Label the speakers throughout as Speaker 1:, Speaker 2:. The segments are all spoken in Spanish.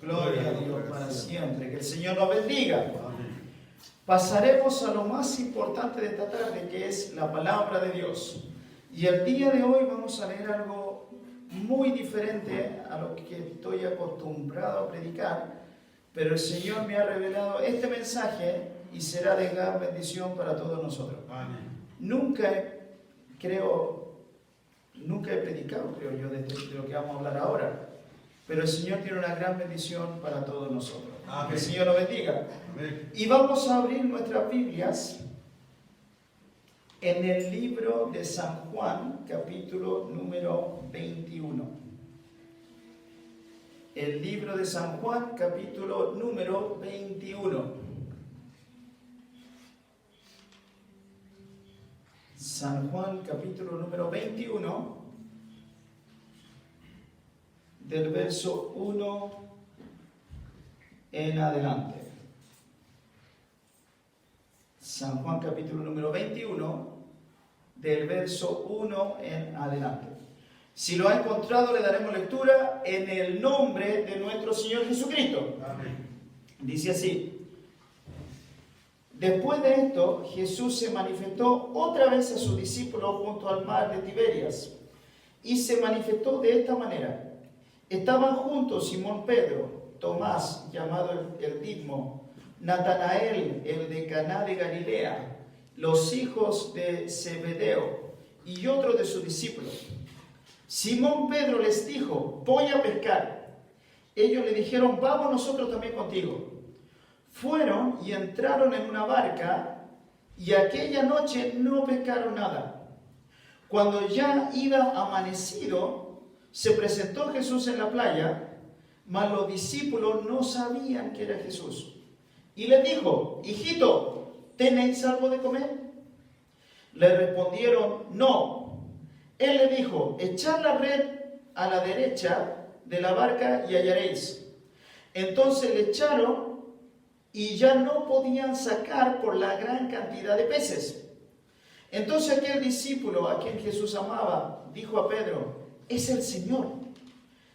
Speaker 1: Gloria a Dios para siempre. Que el Señor nos bendiga. Pasaremos a lo más importante de esta tarde, que es la palabra de Dios. Y el día de hoy vamos a leer algo muy diferente a lo que estoy acostumbrado a predicar, pero el Señor me ha revelado este mensaje y será de gran bendición para todos nosotros.
Speaker 2: Amén.
Speaker 1: Nunca he predicado, creo yo, de lo que vamos a hablar ahora, pero el Señor tiene una gran bendición para todos nosotros.
Speaker 2: Amén.
Speaker 1: Que el Señor lo bendiga.
Speaker 2: Amén.
Speaker 1: Y vamos a abrir nuestras Biblias en el libro de San Juan, capítulo número 21. El libro de San Juan, capítulo número 21. San Juan, capítulo número 21, del verso 1 en adelante. San Juan, capítulo número 21, del verso 1 en adelante. Si lo ha encontrado, le daremos lectura en el nombre de nuestro Señor Jesucristo.
Speaker 2: Amén.
Speaker 1: Dice así: después de esto, Jesús se manifestó otra vez a sus discípulos junto al mar de Tiberias, y se manifestó de esta manera. Estaban juntos Simón Pedro, Tomás, llamado el Didimo, Natanael, el de Caná de Galilea, los hijos de Zebedeo y otros de sus discípulos. Simón Pedro les dijo: voy a pescar. Ellos le dijeron: vamos nosotros también contigo. Fueron y entraron en una barca, y aquella noche no pescaron nada. Cuando ya iba amanecido, se presentó Jesús en la playa, mas los discípulos no sabían que era Jesús. Y les dijo: hijito, ¿tenéis algo de comer? Le respondieron: no. Él le dijo: echad la red a la derecha de la barca y hallaréis. Entonces le echaron, y ya no podían sacar por la gran cantidad de peces. Entonces aquel discípulo a quien Jesús amaba dijo a Pedro: es el Señor.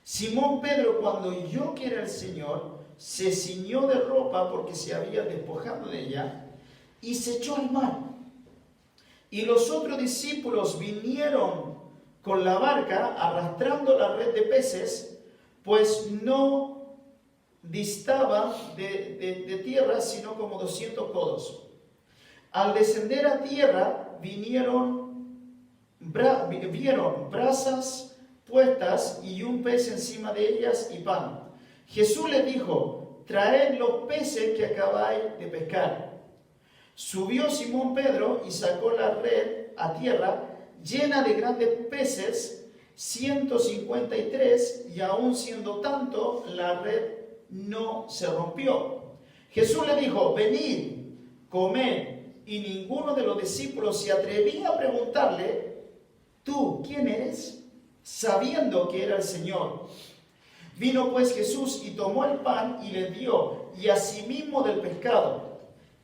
Speaker 1: Simón Pedro, cuando oyó que era el Señor, se ciñó de ropa porque se había despojado de ella, y se echó al mar. Y los otros discípulos vinieron con la barca arrastrando la red de peces, pues no distaba de tierra sino como 200 codos. Al descender a tierra vieron brasas puestas y un pez encima de ellas y pan. Jesús les dijo: traed los peces que acabáis de pescar. Subió Simón Pedro y sacó la red a tierra llena de grandes peces, 153, y aun siendo tanto, la red no se rompió. Jesús le dijo: venid, comed. Y ninguno de los discípulos se atrevía a preguntarle: ¿tú quién eres?, sabiendo que era el Señor. Vino pues Jesús y tomó el pan y le dio, y asimismo del pescado.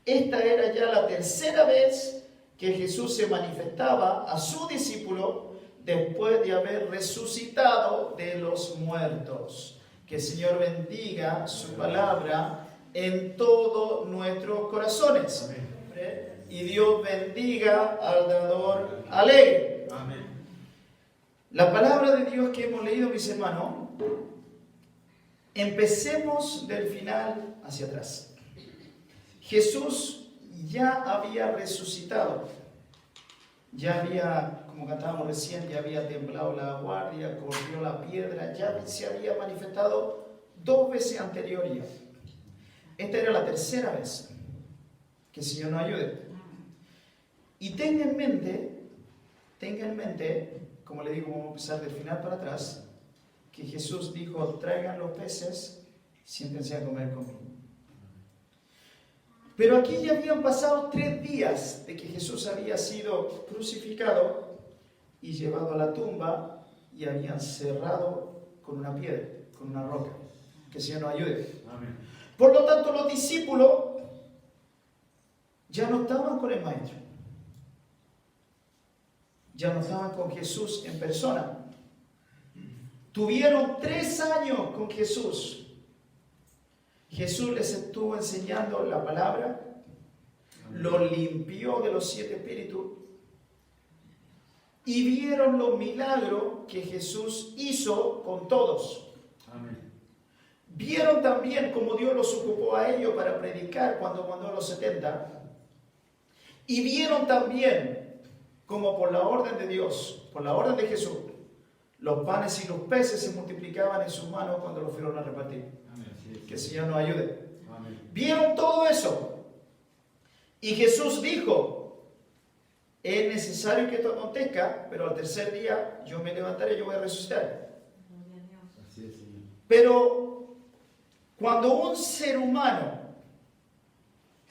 Speaker 1: Esta era ya la tercera vez que Jesús se manifestaba a su discípulo después de haber resucitado de los muertos. Que el Señor bendiga su palabra en todos nuestros corazones.
Speaker 2: Amén.
Speaker 1: Y Dios bendiga al dador alegre.
Speaker 2: Amén.
Speaker 1: La palabra de Dios que hemos leído, mis hermanos, empecemos del final hacia atrás. Jesús ya había resucitado, ya había, como cantábamos recién, ya había temblado la guardia, corrió la piedra, ya se había manifestado 2 veces anterior ya. Esta era la tercera vez. Que el Señor nos ayude. Y tenga en mente, como le digo, vamos a empezar del final para atrás, que Jesús dijo: traigan los peces, siéntense a comer conmigo. Pero aquí ya habían pasado 3 días de que Jesús había sido crucificado y llevado a la tumba, y habían cerrado con una piedra, con una roca. Que el Señor nos ayude.
Speaker 2: Amén.
Speaker 1: Por lo tanto, los discípulos ya no estaban con el Maestro, ya no estaban con Jesús en persona. Tuvieron 3 años con Jesús Jesús les estuvo enseñando la palabra, lo limpió de los 7 espíritus y vieron los milagros que Jesús hizo con todos.
Speaker 2: Amén.
Speaker 1: Vieron también cómo Dios los ocupó a ellos para predicar cuando mandó a los 70. Y vieron también cómo por la orden de Dios, por la orden de Jesús, los panes y los peces se multiplicaban en sus manos cuando los fueron a repartir.
Speaker 2: Amén.
Speaker 1: Que el Señor nos ayude.
Speaker 2: Amén.
Speaker 1: Vieron todo eso. Y Jesús dijo, es necesario que esto acontezca, pero al tercer día yo me levantaré, yo voy a resucitar.
Speaker 2: Así es, Señor.
Speaker 1: Pero cuando un ser humano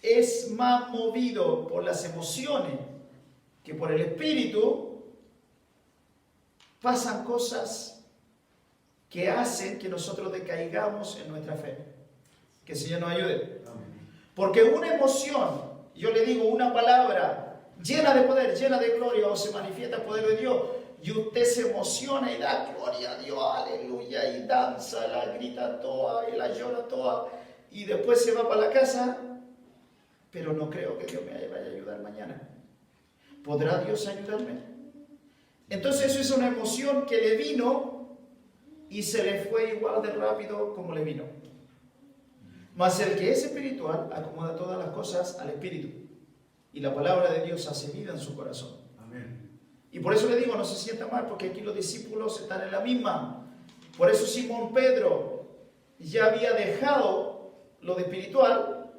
Speaker 1: es más movido por las emociones que por el espíritu, pasan cosas que hacen que nosotros decaigamos en nuestra fe. Que el Señor nos ayude.
Speaker 2: Amén.
Speaker 1: Porque una emoción, yo le digo una palabra llena de poder, llena de gloria, o se manifiesta el poder de Dios, y usted se emociona y da gloria a Dios, aleluya, y danza, la grita toda y la llora toda, y después se va para la casa, pero no creo que Dios me vaya a ayudar mañana. ¿Podrá Dios ayudarme? Entonces eso es una emoción que le vino y se le fue igual de rápido como le vino. Mas el que es espiritual acomoda todas las cosas al espíritu, y la palabra de Dios hace vida en su corazón.
Speaker 2: Amén.
Speaker 1: Y por eso le digo, no se sienta mal, porque aquí los discípulos están en la misma. Por eso Simón Pedro ya había dejado lo de espiritual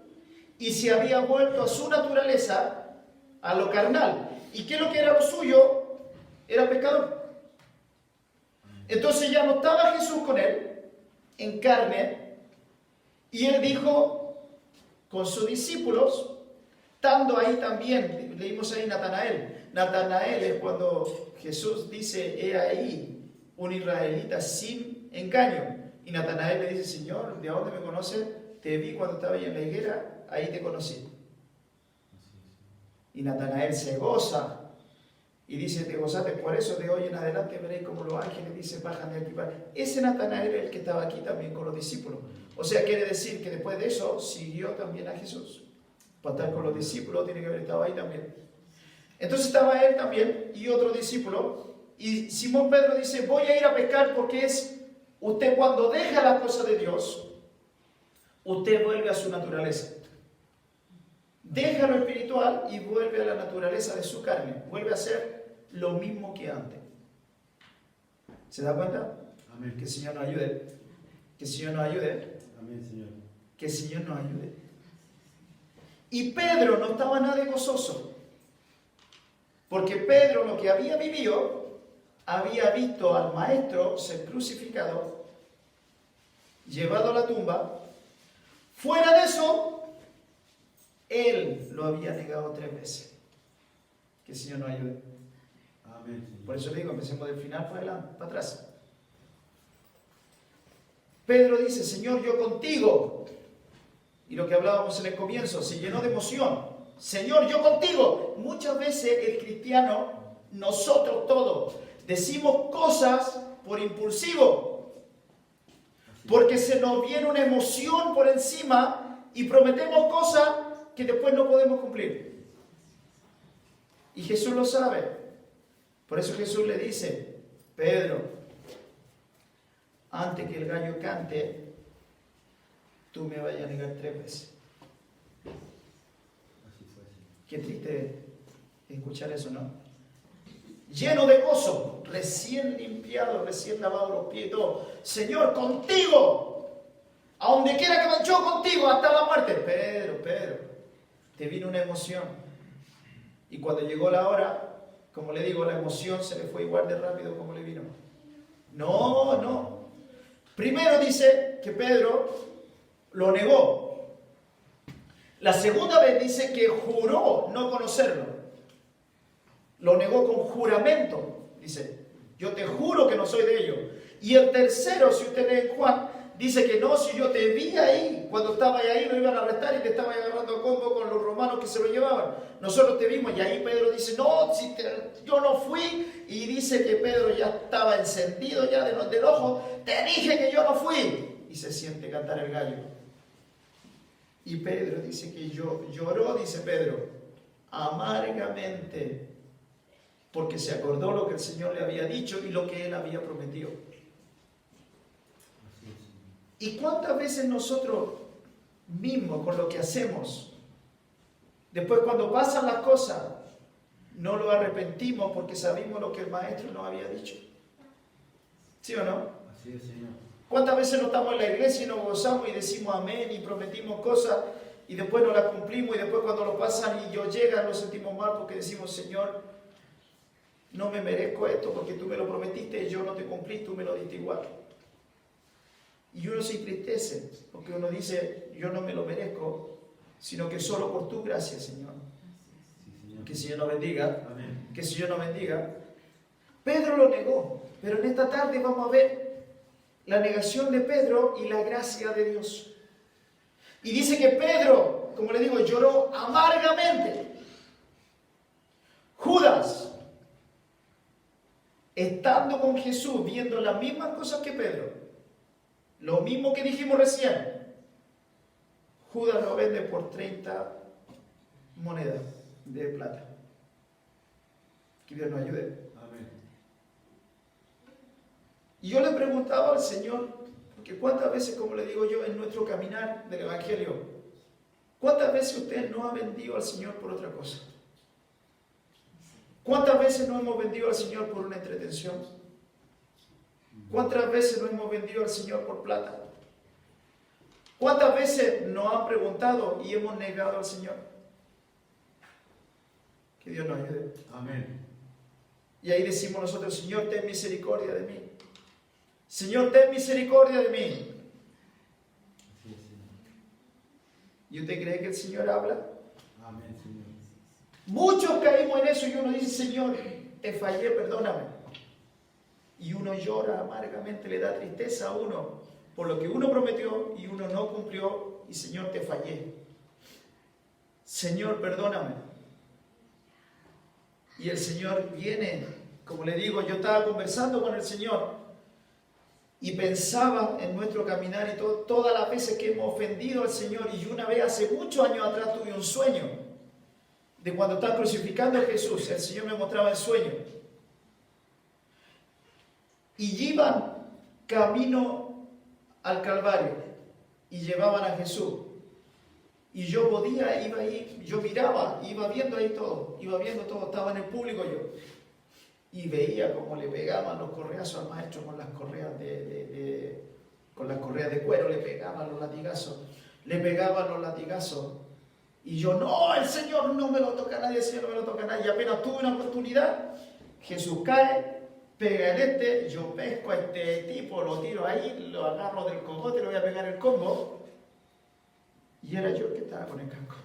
Speaker 1: y se había vuelto a su naturaleza, a lo carnal. ¿Y qué es lo que era lo suyo? Era pecador. Entonces ya no estaba Jesús con él, en carne, y él dijo con sus discípulos, estando ahí también, leímos ahí Natanael. Natanael es cuando Jesús dice, he ahí un israelita sin engaño. Y Natanael le dice, Señor, ¿de dónde me conoces? Te vi cuando estaba ahí en la higuera, ahí te conocí. Y Natanael se goza y dice, te gozaste, por eso de hoy en adelante veréis como los ángeles dicen, bajan de aquí para... Ese Natanael es el que estaba aquí también con los discípulos. O sea, quiere decir que después de eso siguió también a Jesús. Para estar con los discípulos tiene que haber estado ahí también. Entonces estaba él también y otro discípulo. Y Simón Pedro dice, voy a ir a pescar, porque es usted cuando deja las cosas de Dios, usted vuelve a su naturaleza. Deja lo espiritual y vuelve a la naturaleza de su carne. Vuelve a ser lo mismo que antes. ¿Se da cuenta?
Speaker 2: Amén.
Speaker 1: Que el Señor nos ayude. Que el Señor nos ayude.
Speaker 2: Amén, Señor.
Speaker 1: Que el Señor nos ayude. Y Pedro no estaba nada de gozoso. Porque Pedro, lo que había vivido, había visto al maestro ser crucificado, llevado a la tumba. Fuera de eso, él lo había negado 3 veces. Que el Señor nos ayude.
Speaker 2: Amén, Señor.
Speaker 1: Por eso le digo, empecemos del final para adelante, para atrás. Pedro dice, Señor, yo contigo. Y lo que hablábamos en el comienzo, se llenó de emoción. Señor, yo contigo. Muchas veces el cristiano, nosotros todos, decimos cosas por impulsivo. Porque se nos viene una emoción por encima y prometemos cosas que después no podemos cumplir. Y Jesús lo sabe. Por eso Jesús le dice, Pedro, antes que el gallo cante, tú me vayas a negar 3 veces.
Speaker 2: Así fue, Señor.
Speaker 1: Qué triste escuchar eso, ¿no? Lleno de gozo, recién limpiado, recién lavado los pies y todo. Señor, contigo, a donde quiera que vaya, yo contigo hasta la muerte. Pedro, te vino una emoción. Y cuando llegó la hora, como le digo, la emoción se le fue igual de rápido como le vino. No. Primero dice que Pedro lo negó. La segunda vez dice que juró no conocerlo. Lo negó con juramento. Dice, yo te juro que no soy de ellos. Y el tercero, si usted lee en Juan, dice que no, si yo te vi ahí, cuando estaba ahí lo iban a arrestar y te estaba agarrando a combo con los romanos que se lo llevaban. Nosotros te vimos y ahí Pedro dice, no, yo no fui. Y dice que Pedro ya estaba encendido ya del ojo. Te dije que yo no fui. Y se siente cantar el gallo. Y Pedro dice que lloró, dice Pedro, amargamente, porque se acordó lo que el Señor le había dicho y lo que Él había prometido.
Speaker 2: Así es, Señor.
Speaker 1: ¿Y cuántas veces nosotros mismos con lo que hacemos, después cuando pasan las cosas, no lo arrepentimos porque sabemos lo que el Maestro nos había dicho? ¿Sí o no?
Speaker 2: Así es, Señor.
Speaker 1: ¿Cuántas veces no estamos en la iglesia y nos gozamos y decimos amén y prometimos cosas y después no las cumplimos y después cuando lo pasan y yo llega nos sentimos mal porque decimos, Señor, no me merezco esto porque tú me lo prometiste y yo no te cumplí, tú me lo diste igual? Y uno se entristece porque uno dice, yo no me lo merezco, sino que solo por tu gracia, Señor.
Speaker 2: Sí, Señor.
Speaker 1: Que el Señor nos bendiga.
Speaker 2: Amén.
Speaker 1: Que el Señor nos bendiga. Pedro lo negó, pero en esta tarde vamos a ver la negación de Pedro y la gracia de Dios. Y dice que Pedro, como le digo, lloró amargamente. Judas, estando con Jesús, viendo las mismas cosas que Pedro, lo mismo que dijimos recién, Judas lo vende por 30 monedas de plata. Que Dios nos ayude.
Speaker 2: Amén.
Speaker 1: Y yo le preguntaba al Señor, porque cuántas veces, como le digo yo, en nuestro caminar del Evangelio, ¿cuántas veces usted no ha vendido al Señor por otra cosa? ¿Cuántas veces no hemos vendido al Señor por una entretención? ¿Cuántas veces no hemos vendido al Señor por plata? ¿Cuántas veces nos han preguntado y hemos negado al Señor? Que Dios nos ayude.
Speaker 2: Amén.
Speaker 1: Y ahí decimos nosotros, Señor, ten misericordia de mí. Señor, ten misericordia de mí.
Speaker 2: Así es, Señor.
Speaker 1: ¿Y usted cree que el Señor habla?
Speaker 2: Amén, Señor.
Speaker 1: Muchos caímos en eso y uno dice, Señor, te fallé, perdóname. Y uno llora amargamente, le da tristeza a uno por lo que uno prometió y uno no cumplió y Señor, te fallé. Señor, perdóname. Y el Señor viene, como le digo, yo estaba conversando con el Señor y pensaba en nuestro caminar y todas las veces que hemos ofendido al Señor. Y una vez hace muchos años atrás tuve un sueño de cuando estaba crucificando a Jesús. El Señor me mostraba el sueño. Y iban camino al Calvario y llevaban a Jesús. Y yo podía, iba ahí, yo miraba, iba viendo ahí todo, estaba en el público yo. Y veía cómo le pegaban los correazos al maestro con las correas con las correas de cuero, le pegaban los latigazos. Y yo, no, el Señor no me lo toca a nadie, el Señor no me lo toca a nadie. Y apenas tuve una oportunidad, Jesús cae, pega el yo pesco a este tipo, lo tiro ahí, lo agarro del cogote, le voy a pegar el combo. Y era yo el que estaba con el casco.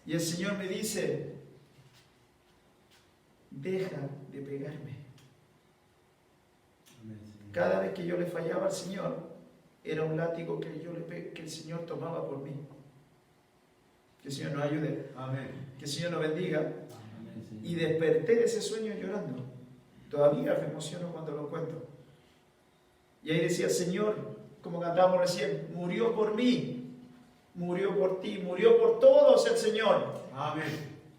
Speaker 1: Y el Señor me dice, deja de pegarme.
Speaker 2: Amén, Señor.
Speaker 1: Cada vez que yo le fallaba al Señor, era un látigo que el Señor tomaba por mí. Que el Señor nos ayude.
Speaker 2: Amén.
Speaker 1: Que el Señor nos bendiga.
Speaker 2: Amén, Señor.
Speaker 1: Y desperté de ese sueño llorando. Todavía me emociono cuando lo cuento. Y ahí decía, Señor, como cantamos recién, murió por mí, murió por ti, murió por todos el Señor.
Speaker 2: Amén.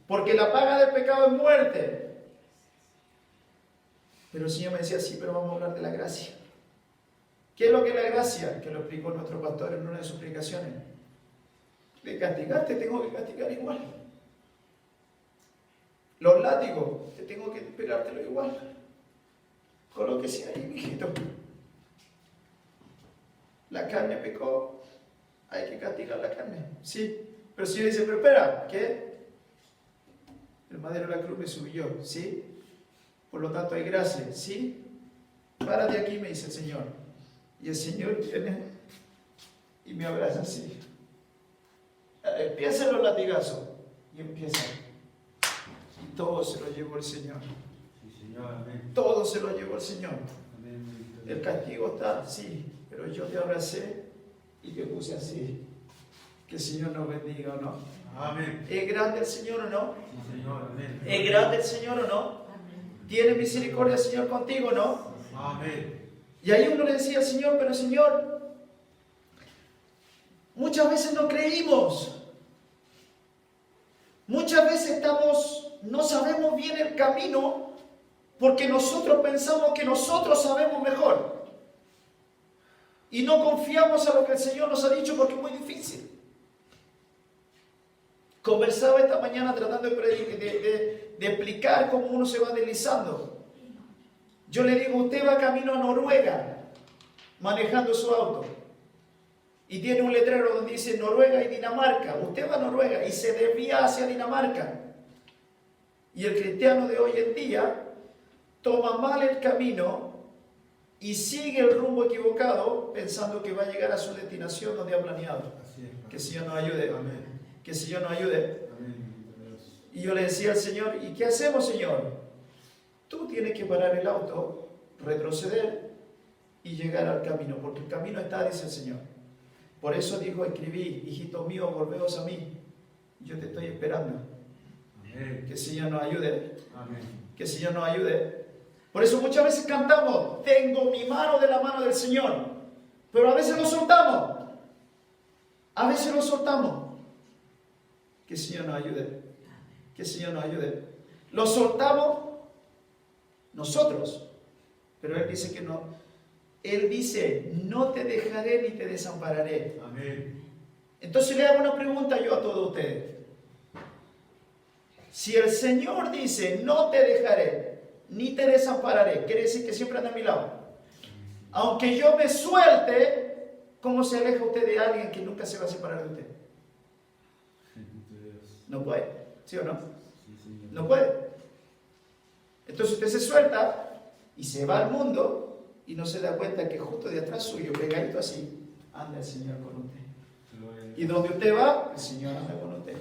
Speaker 1: Porque la paga del pecado es muerte. Pero el Señor me decía, sí, pero vamos a hablar de la gracia. ¿Qué es lo que es la gracia? Que lo explicó nuestro pastor en una de sus explicaciones. De castigarte tengo que castigar igual. Los látigos, te tengo que pegártelo igual. Con lo que sea ahí, mijito. La carne pecó, hay que castigar la carne. Sí, pero si yo dice, pero espera, ¿qué? El madero de la cruz me subió, ¿sí? Por lo tanto hay gracia, ¿sí? Párate aquí, me dice el Señor. Y el Señor viene y me abraza así. Empiezan los latigazos. Y empiezan. Y todo se lo llevó el Señor.
Speaker 2: Sí, Señor. Amén.
Speaker 1: Todo se lo llevó el Señor.
Speaker 2: Amén.
Speaker 1: El castigo está, sí, pero yo te abracé y te puse así. Que el Señor nos bendiga o no.
Speaker 2: Amén.
Speaker 1: ¿Es grande el Señor o no?
Speaker 2: Sí, Señor. Amén.
Speaker 1: ¿Es grande el Señor o no? ¿Tiene misericordia el Señor contigo o no?
Speaker 2: Amén.
Speaker 1: Y ahí uno le decía al Señor, pero Señor, Muchas veces no creímos. Muchas veces no sabemos bien el camino porque nosotros pensamos que nosotros sabemos mejor. Y no confiamos a lo que el Señor nos ha dicho porque es muy difícil. Conversaba esta mañana tratando de explicar cómo uno se va deslizando. Yo le digo, usted va camino a Noruega manejando su auto. Y tiene un letrero donde dice Noruega y Dinamarca. Usted va a Noruega y se desvía hacia Dinamarca. Y el cristiano de hoy en día toma mal el camino y sigue el rumbo equivocado pensando que va a llegar a su destinación donde ha planeado.
Speaker 2: Así es.
Speaker 1: Que el Señor nos ayude.
Speaker 2: Amén.
Speaker 1: Que el Señor nos ayude.
Speaker 2: Amén. Dios.
Speaker 1: Y yo le decía al Señor, ¿y qué hacemos, Señor? Tú tienes que parar el auto, retroceder y llegar al camino, porque el camino está, dice el Señor. Por eso dijo, escribí, hijitos míos, volveos a mí. Yo te estoy esperando.
Speaker 2: Amén.
Speaker 1: Que el Señor nos ayude.
Speaker 2: Amén.
Speaker 1: Que el Señor nos ayude. Por eso muchas veces cantamos, tengo mi mano de la mano del Señor. Pero a veces lo soltamos. A veces lo soltamos. Que el Señor nos ayude. Que el Señor nos ayude. Lo soltamos nosotros. Pero Él dice que no. Él dice, no te dejaré ni te desampararé.
Speaker 2: Amén.
Speaker 1: Entonces le hago una pregunta yo a todos ustedes. Si el Señor dice, no te dejaré ni te desampararé, quiere decir que siempre anda a mi lado. Aunque yo me suelte, ¿cómo se aleja usted de alguien que nunca se va a separar de usted? No puede, ¿sí o no?
Speaker 2: Sí, Señor.
Speaker 1: No puede. Entonces usted se suelta y se va al mundo y no se da cuenta que justo de atrás suyo, pegadito así, anda el Señor con usted. Y donde usted va, el Señor anda con usted.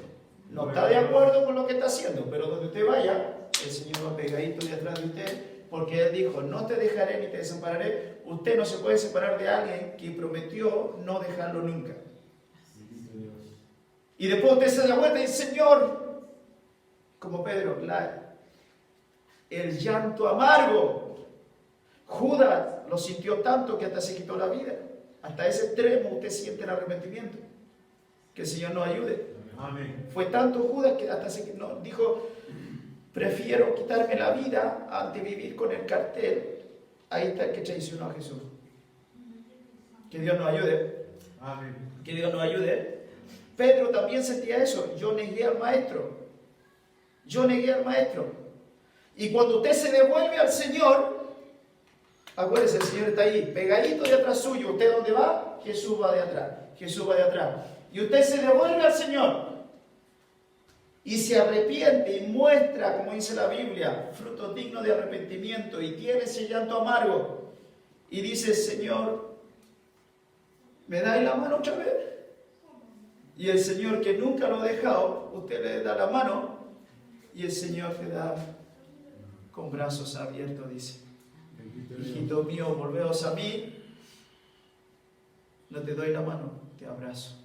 Speaker 1: No está de acuerdo con lo que está haciendo, pero donde usted vaya, el Señor va pegadito de atrás de usted, porque Él dijo, no te dejaré ni te desampararé. Usted no se puede separar de alguien que prometió no dejarlo nunca.
Speaker 2: Bendito Dios.
Speaker 1: Y después usted se da vuelta y dice, Señor, como Pedro, el llanto amargo. Judas lo sintió tanto que hasta se quitó la vida. Hasta ese extremo usted siente el arrepentimiento. Que el Señor nos ayude.
Speaker 2: Amén.
Speaker 1: Fue tanto Judas que hasta dijo, prefiero quitarme la vida antes de vivir con el cartel. Ahí está el que traicionó a Jesús. Que Dios nos ayude.
Speaker 2: Amén.
Speaker 1: Que Dios nos ayude. Pedro también sentía eso. Yo negué al maestro. Yo negué al maestro. Y cuando usted se devuelve al Señor, acuérdese, el Señor está ahí, pegadito de atrás suyo. ¿Usted dónde va? Jesús va de atrás. Jesús va de atrás. Y usted se devuelve al Señor. Y se arrepiente y muestra, como dice la Biblia, frutos dignos de arrepentimiento. Y tiene ese llanto amargo. Y dice, Señor, ¿me dais la mano otra vez? Y el Señor, que nunca lo ha dejado, usted le da la mano. Y el Señor te da con brazos abiertos, dice. Hijito mío, volveos a mí. No te doy la mano, te abrazo.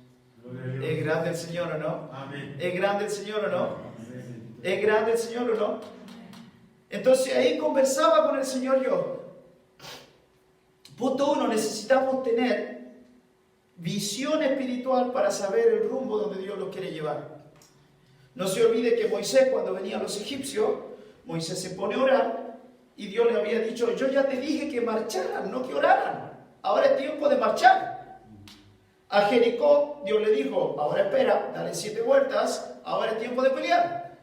Speaker 1: ¿Es grande el Señor o no?
Speaker 2: Amén.
Speaker 1: ¿Es grande el Señor o no?
Speaker 2: Amén.
Speaker 1: ¿Es grande el Señor o no? Entonces ahí conversaba con el Señor yo. Punto 1, necesitamos tener visión espiritual para saber el rumbo donde Dios los quiere llevar. No se olvide que Moisés, cuando venían los egipcios, Moisés se pone a orar y Dios le había dicho, yo ya te dije que marcharan, no que oraran. Ahora es tiempo de marchar. A Jericó, Dios le dijo, ahora espera, dale 7 vueltas, ahora es tiempo de pelear.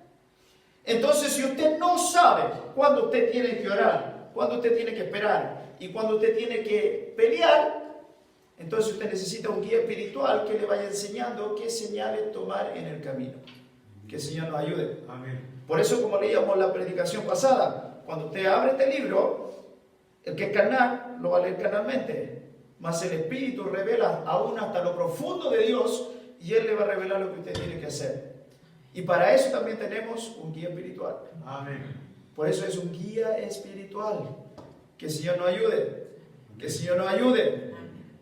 Speaker 1: Entonces, si usted no sabe cuándo usted tiene que orar, cuándo usted tiene que esperar y cuándo usted tiene que pelear, entonces usted necesita un guía espiritual que le vaya enseñando qué señales tomar en el camino. Que el Señor nos ayude.
Speaker 2: Amén.
Speaker 1: Por eso, como leíamos la predicación pasada, cuando usted abre este libro, el que es carnal lo va a leer carnalmente. Mas el Espíritu revela aún hasta lo profundo de Dios y Él le va a revelar lo que usted tiene que hacer. Y para eso también tenemos un guía espiritual.
Speaker 2: Amén.
Speaker 1: Por eso es un guía espiritual. Que el Señor nos ayude. Que el Señor nos ayude.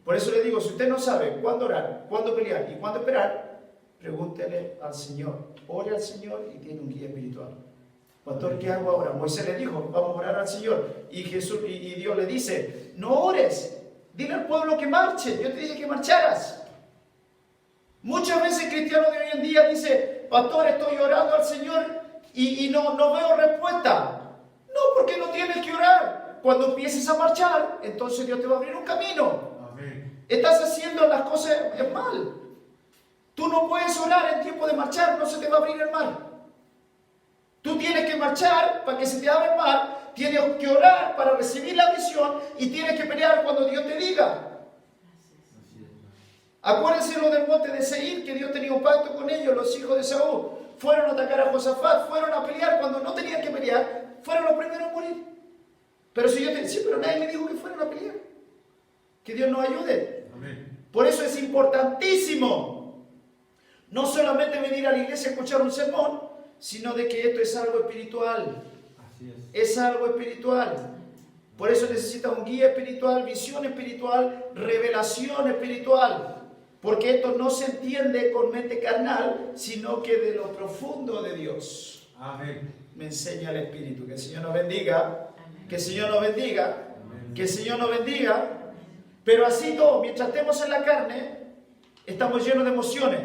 Speaker 1: Por eso le digo, si usted no sabe cuándo orar, cuándo pelear y cuándo esperar, pregúntele al Señor. Ore al Señor y tiene un guía espiritual. Pastor, ¿qué hago ahora? Moisés le dijo, vamos a orar al Señor. Y Dios le dice, no ores. Dile al pueblo que marche, yo te dije que marcharas. Muchas veces cristianos de hoy en día dicen, pastor, estoy orando al Señor y no veo respuesta. No, porque no tienes que orar. Cuando empieces a marchar, entonces Dios te va a abrir un camino.
Speaker 2: Amén.
Speaker 1: Estás haciendo las cosas mal. Tú no puedes orar en tiempo de marchar, no se te va a abrir el mar. Tú tienes que marchar para que se te abra el mar, tienes que orar para recibir la visión y tienes que pelear cuando Dios te diga.
Speaker 2: Así es.
Speaker 1: Acuérdense lo del monte de Seir, que Dios tenía un pacto con ellos, los hijos de Saúl. Fueron a atacar a Josafat, fueron a pelear cuando no tenían que pelear, fueron los primeros a morir. Pero si yo te decía, pero nadie me dijo que fueran a pelear. Que Dios nos ayude.
Speaker 2: Amén.
Speaker 1: Por eso es importantísimo no solamente venir a la iglesia a escuchar un sermón, sino de que esto es algo espiritual.
Speaker 2: Así es.
Speaker 1: Es algo espiritual. Por eso necesita un guía espiritual, visión espiritual, revelación espiritual. Porque esto no se entiende con mente carnal, sino que de lo profundo de Dios.
Speaker 2: Amén.
Speaker 1: Me enseña el Espíritu. Que el Señor nos bendiga. Que el Señor nos bendiga. Que el Señor nos bendiga. Pero así todo, mientras estemos en la carne, estamos llenos de emociones.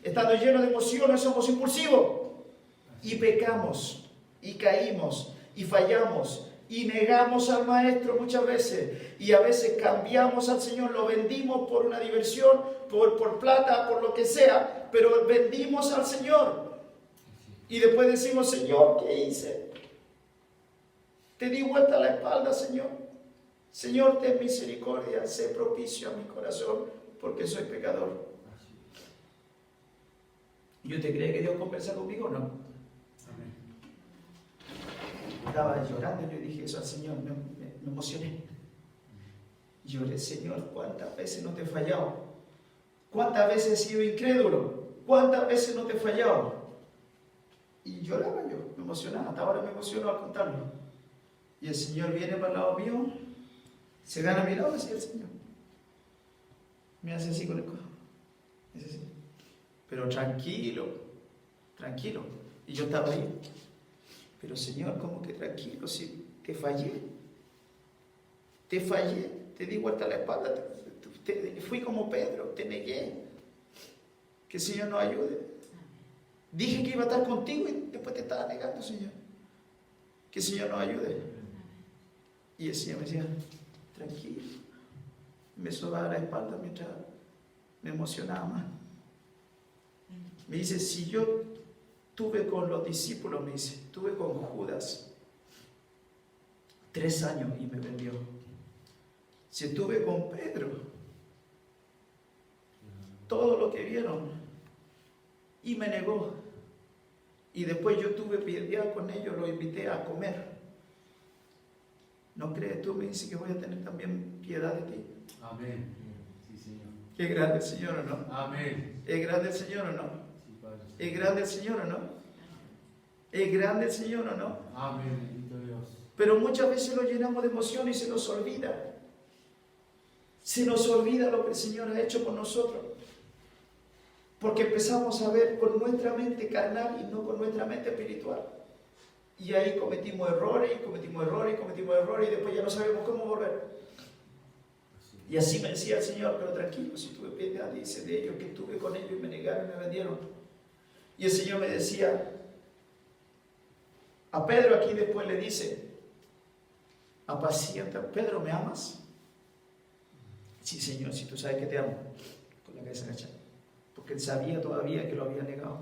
Speaker 1: Estando llenos de emociones, somos impulsivos. Y pecamos. Y caímos. Y fallamos. Y negamos al Maestro muchas veces. Y a veces cambiamos al Señor. Lo vendimos por una diversión, por plata, por lo que sea. Pero vendimos al Señor. Y después decimos, Señor, ¿qué hice? Te di vuelta la espalda, Señor. Señor, ten misericordia, sé propicio a mi corazón, porque soy pecador.
Speaker 2: Así es.
Speaker 1: ¿Y usted cree que Dios conversa conmigo o no?
Speaker 2: Amén.
Speaker 1: Estaba llorando, yo dije eso al Señor, me emocioné. Lloré, Señor, ¿cuántas veces no te he fallado? ¿Cuántas veces he sido incrédulo? ¿Cuántas veces no te he fallado? Y lloraba yo, me emocionaba, hasta ahora me emociono al contarlo. Y el Señor viene para el lado mío, se gana a mi lado, así el Señor. Me hace así con el codo. Es así. Pero tranquilo, tranquilo. Y yo estaba ahí. Pero Señor, ¿cómo que tranquilo? Si te fallé. Te fallé, te di vuelta la espalda, fui como Pedro, te negué. Que el Señor nos ayude. Dije que iba a estar contigo y después te estaba negando, Señor. Que el Señor nos ayude. Y el Señor me decía, tranquilo. Me sobaba la espalda mientras me emocionaba más. Me dice, si yo tuve con los discípulos, me dice, tuve con Judas 3 años y me vendió. Si estuve con Pedro, todo lo que vieron, y me negó. Y después yo tuve piedad con ellos, los invité a comer. ¿No crees tú? Me dice que voy a tener también piedad de ti.
Speaker 2: Amén. Sí, Señor.
Speaker 1: ¿Qué grande el Señor o no?
Speaker 2: Amén.
Speaker 1: ¿Es grande el Señor o no?
Speaker 2: Sí, Padre.
Speaker 1: ¿Es grande el Señor o no? ¿Es grande el Señor o no?
Speaker 2: Amén. Bendito Dios.
Speaker 1: Pero muchas veces lo llenamos de emoción y se nos olvida. Se nos olvida lo que el Señor ha hecho con nosotros. Porque empezamos a ver con nuestra mente carnal y no con nuestra mente espiritual. Y ahí cometimos errores, y cometimos errores, y cometimos errores, y después ya no sabemos cómo volver. Y así me decía el Señor, pero tranquilo, si tuve piedad, dice de ellos, que estuve con ellos y me negaron y me vendieron. Y el Señor me decía, a Pedro aquí después le dice, apacienta, Pedro, ¿me amas? Sí, Señor, si tú sabes que te amo, con la cabeza agachada. Porque él sabía todavía que lo había negado.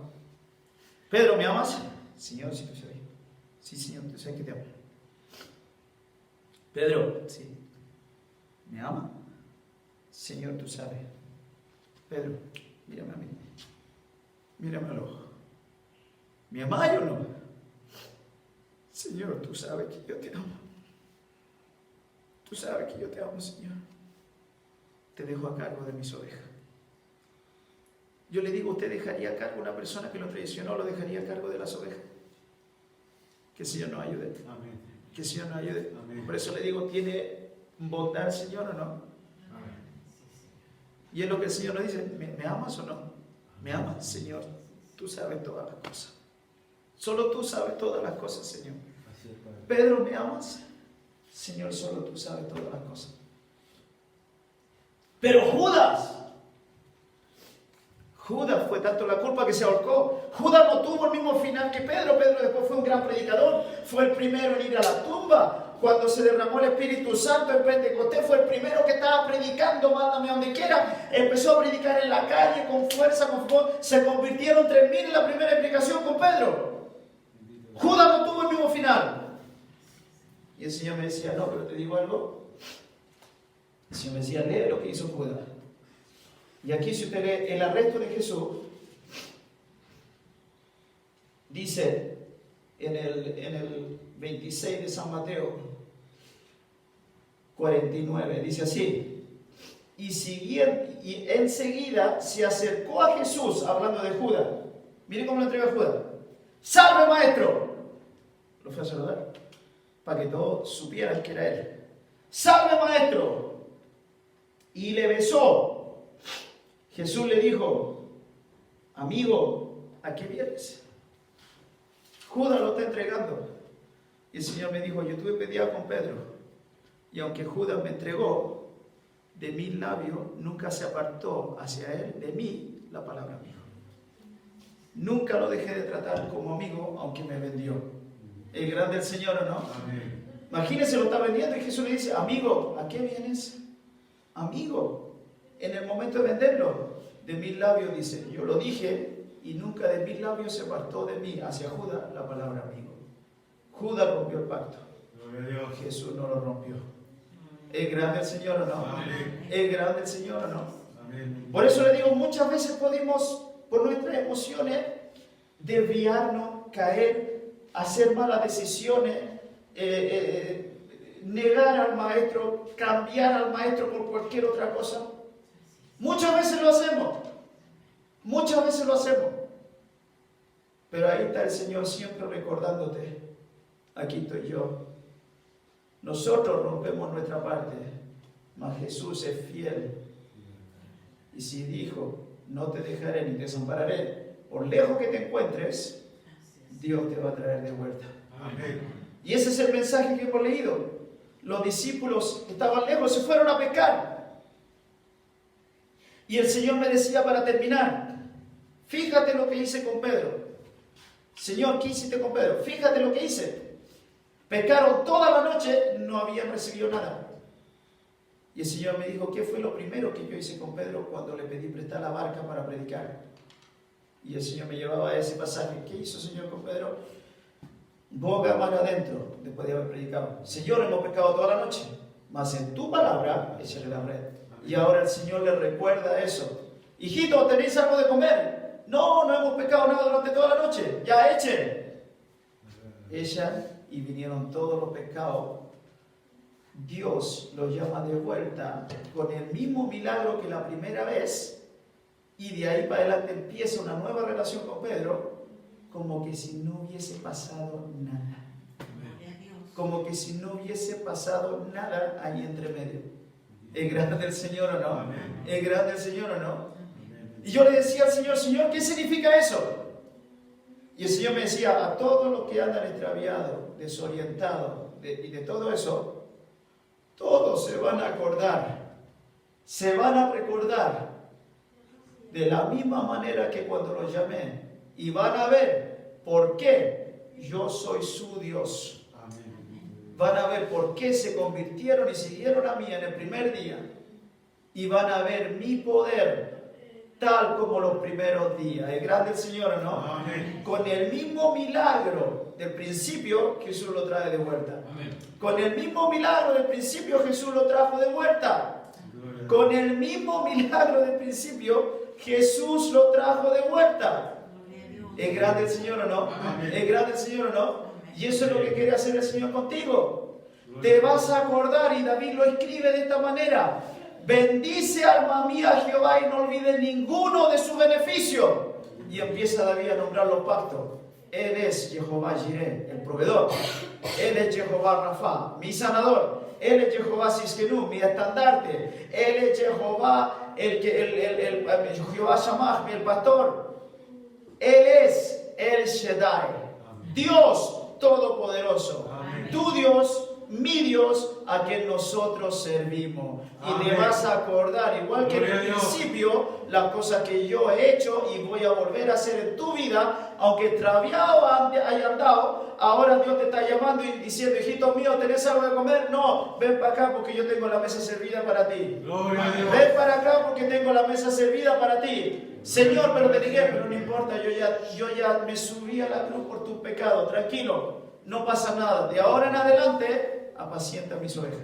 Speaker 1: Pedro, ¿me amas? Señor, si tú sabes. Sí, Señor, tú sabes que te amo. Pedro, sí. ¿Me ama? Señor, tú sabes. Pedro, mírame a mí. Mírame al ojo. ¿Me amas o no? Señor, tú sabes que yo te amo. Tú sabes que yo te amo, Señor. Te dejo a cargo de mis ovejas. Yo le digo, ¿usted dejaría a cargo a una persona que lo traicionó? ¿Lo dejaría a cargo de las ovejas? Que el Señor nos ayude.
Speaker 2: Amén.
Speaker 1: Que el Señor nos ayude.
Speaker 2: Amén.
Speaker 1: Por eso le digo, ¿tiene bondad el Señor o no?
Speaker 2: Amén.
Speaker 1: Y es lo que el Señor nos dice, ¿me amas o no? ¿Me amas, Señor? Tú sabes todas las cosas. Solo tú sabes todas las cosas, Señor.
Speaker 2: Así es, Padre.
Speaker 1: Pedro, ¿me amas? Señor, solo tú sabes todas las cosas. Pero Judas fue tanto la culpa que se ahorcó. Judas no tuvo el mismo final que Pedro. Pedro después fue un gran predicador. Fue el primero en ir a la tumba. Cuando se derramó el Espíritu Santo en Pentecostés, fue el primero que estaba predicando, mándame a donde quiera. Empezó a predicar en la calle con fuerza, con fuego. Se convirtieron 3.000 en la primera explicación con Pedro. Judas no tuvo el mismo final. Y el Señor me decía, no, pero te digo algo. El Señor me decía, lee lo que hizo Judas. Y aquí si usted lee el arresto de Jesús, dice en el 26 de San Mateo 49, dice así, y enseguida se acercó a Jesús, hablando de Judas. Miren cómo lo entrega Judas. ¡Salve, maestro! Lo fue a saludar, para que todos supieran que era él. ¡Salve, maestro! Y le besó. Jesús le dijo, amigo, ¿a qué vienes? Judas lo está entregando. Y el Señor me dijo, yo tuve peleado con Pedro. Y aunque Judas me entregó, de mis labios nunca se apartó hacia él, de mí, la palabra amigo. Nunca lo dejé de tratar como amigo, aunque me vendió. ¿Es grande el Señor o no?
Speaker 2: Amén.
Speaker 1: Imagínense, lo está vendiendo y Jesús le dice, amigo, ¿a qué vienes? Amigo. En el momento de venderlo, de mis labios dice, yo lo dije y nunca de mis labios se apartó de mí hacia Judas la palabra amigo. Judas rompió el pacto. Jesús no lo rompió. ¿Es grande el Señor o no?
Speaker 2: Amén.
Speaker 1: ¿Es grande el Señor o no?
Speaker 2: Amén.
Speaker 1: Por eso le digo, muchas veces podemos, por nuestras emociones, desviarnos, caer, hacer malas decisiones, negar al maestro, cambiar al maestro por cualquier otra cosa. Muchas veces lo hacemos. Muchas veces lo hacemos. Pero ahí está el Señor siempre recordándote, aquí estoy yo. Nosotros rompemos nuestra parte, mas Jesús es fiel. Y si dijo, no te dejaré ni te desampararé, por lejos que te encuentres, Dios te va a traer de vuelta.
Speaker 2: Amén.
Speaker 1: Y ese es el mensaje que hemos leído. Los discípulos estaban lejos, se fueron a pescar. Y el Señor me decía para terminar, fíjate lo que hice con Pedro. Señor, ¿qué hiciste con Pedro? Fíjate lo que hice. Pescaron toda la noche, no habían recibido nada. Y el Señor me dijo, ¿qué fue lo primero que yo hice con Pedro cuando le pedí prestar la barca para predicar? Y el Señor me llevaba a ese pasaje. ¿Qué hizo el Señor con Pedro? Boga mar adentro, después de haber predicado. Señor, hemos pescado toda la noche, mas en tu palabra échale la red. Y ahora el Señor le recuerda eso. Hijito, ¿tenéis algo de comer? No, no hemos pescado nada durante toda la noche. Ya echen. Echan y vinieron todos los pescados. Dios los llama de vuelta con el mismo milagro que la primera vez. Y de ahí para adelante empieza una nueva relación con Pedro, como que si no hubiese pasado nada. Como que si no hubiese pasado nada ahí entre medio. ¿Es grande el Señor o no?
Speaker 2: Amén.
Speaker 1: ¿Es grande el Señor o no?
Speaker 2: Amén.
Speaker 1: Y yo le decía al Señor, Señor, ¿qué significa eso? Y el Señor me decía, a todos los que andan extraviados, desorientados y de todo eso, todos se van a acordar, se van a recordar de la misma manera que cuando los llamé, y van a ver por qué yo soy su Dios. Van a ver por qué se convirtieron y siguieron a mí en el primer día. Y van a ver mi poder tal como los primeros días. ¿Es grande el Señor o no?
Speaker 2: Amén.
Speaker 1: Con el mismo milagro del principio, Jesús lo trae de vuelta.
Speaker 2: Amén.
Speaker 1: Con el mismo milagro del principio, Jesús lo trajo de vuelta. Con el mismo milagro del principio, Jesús lo trajo de vuelta. ¿Es grande el Señor o no?
Speaker 2: Amén.
Speaker 1: ¿Es grande el Señor o no? Y eso es lo que quiere hacer el Señor contigo. Te vas a acordar, y David lo escribe de esta manera: bendice alma mía a Jehová y no olvides ninguno de sus beneficios. Y empieza David a nombrar los pactos. Él es Jehová Jireh, el proveedor. Él es Jehová Rafa, mi sanador. Él es Jehová Siskenu, mi estandarte. Él es Jehová, Jehová Shammah, el pastor. Él es el Shaddai, Dios Todopoderoso.
Speaker 2: Amén.
Speaker 1: Tu Dios mi Dios, a quien nosotros servimos. Y te
Speaker 2: Amén.
Speaker 1: vas a acordar, igual que en
Speaker 2: Gloria
Speaker 1: el
Speaker 2: a Dios.
Speaker 1: principio, las cosas que yo he hecho y voy a volver a hacer en tu vida, aunque extraviado haya andado. Ahora Dios te está llamando y diciendo, hijito mío, ¿tenés algo de comer? No, ven para acá porque yo tengo la mesa servida para ti.
Speaker 2: Gloria a Dios.
Speaker 1: Ven para acá porque tengo la mesa servida para ti. Señor, pero te dije, pero no importa, yo ya me subí a la cruz por tus pecados. Tranquilo, no pasa nada. De ahora en adelante, apacienta mis ovejas.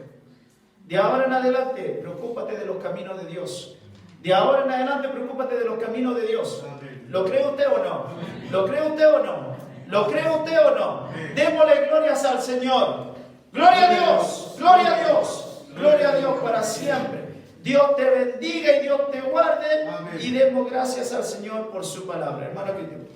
Speaker 1: De ahora en adelante, preocúpate de los caminos de Dios. De ahora en adelante, preocúpate de los caminos de Dios.
Speaker 2: Amén.
Speaker 1: ¿Lo cree usted o no? ¿Lo cree usted o no? ¿Lo cree usted o no?
Speaker 2: Amén.
Speaker 1: Démosle glorias al Señor. Gloria a Dios, gloria a Dios, gloria a Dios para siempre. Dios te bendiga y Dios te guarde.
Speaker 2: Amén.
Speaker 1: Y demos gracias al Señor por su palabra. Hermano Cristian.